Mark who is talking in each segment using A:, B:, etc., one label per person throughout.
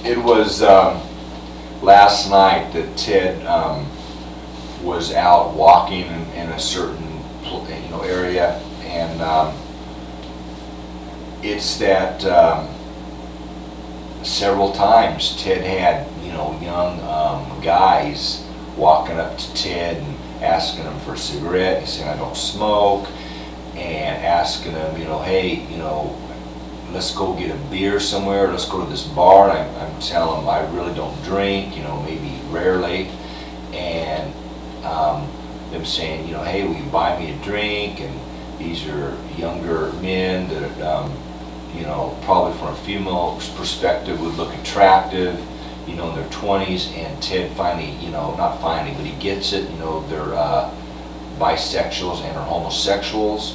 A: It was last night that Ted was out walking in a certain area, and it's that several times Ted had young guys walking up to Ted and asking him for a cigarette. He's saying, "I don't smoke," and asking him, "Hey, let's go get a beer somewhere. Let's go to this bar." And I'm telling him I really don't drink, maybe rarely, and them saying, "Hey, will you buy me a drink?" And these are younger men that, probably from a female perspective would look attractive, in their 20s, and Ted finally, not finally, but he gets it, they're bisexuals and are homosexuals,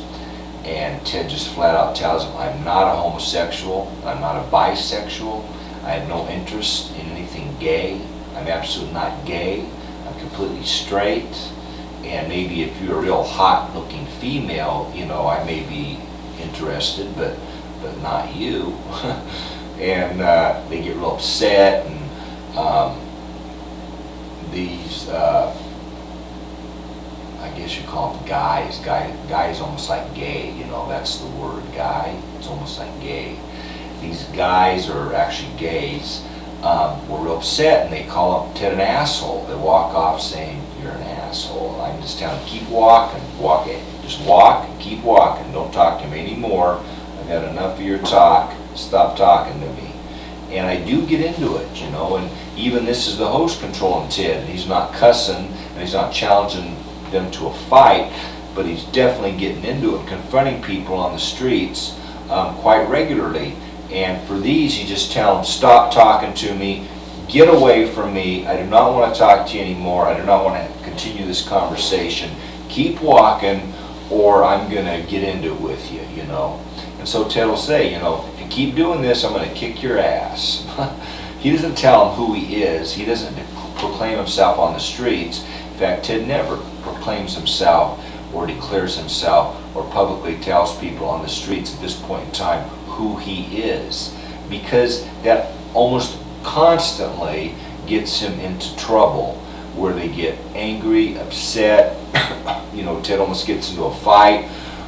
A: and Ted just flat out tells him, "I'm not a homosexual, I'm not a bisexual, I have no interest in anything gay, I'm absolutely not gay, I'm completely straight, and maybe if you're a real hot looking female, I may be interested, but not you." And they get real upset, and these I guess you call them guys. Guy is almost like gay, that's the word, guy. It's almost like gay. These guys are actually gays. Were real upset, and they call Ted an asshole. They walk off saying, "You're an asshole." I'm just telling him, keep walking, just walk and keep walking. Don't talk to me anymore. I've had enough of your talk. Stop talking to me. And I do get into it, and even this is the host controlling Ted, and he's not cussing, and he's not challenging them to a fight, but he's definitely getting into it, confronting people on the streets quite regularly. And for these, you just tell them, "Stop talking to me, get away from me, I do not want to talk to you anymore, I do not want to continue this conversation, keep walking, or I'm going to get into it with you," And so Ted will say, "If you keep doing this, I'm going to kick your ass." He doesn't tell him who he is. He doesn't proclaim himself on the streets. In fact, Ted never proclaims himself or declares himself or publicly tells people on the streets at this point in time who he is, because that almost constantly gets him into trouble, where they get angry, upset. Ted almost gets into a fight,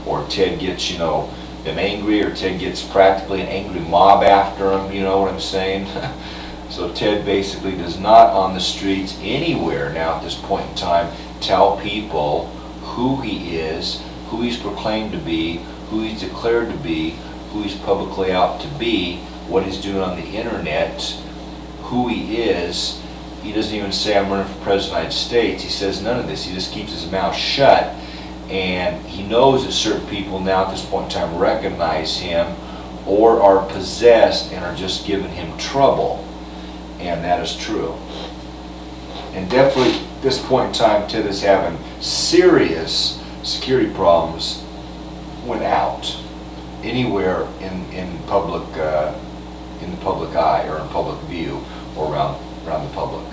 A: or Ted gets, them angry, or Ted gets practically an angry mob after him, you know what I'm saying? So Ted basically does not on the streets anywhere now at this point in time tell people who he is, who he's proclaimed to be, who he's declared to be, who he's publicly out to be, what he's doing on the internet, who he is. He doesn't even say, "I'm running for president of the United States." He says none of this. He just keeps his mouth shut. And he knows that certain people now at this point in time recognize him or are possessed and are just giving him trouble. And that is true. And definitely at this point in time, Ted is having serious security problems when out anywhere in public, in the public eye or in public view or around the public.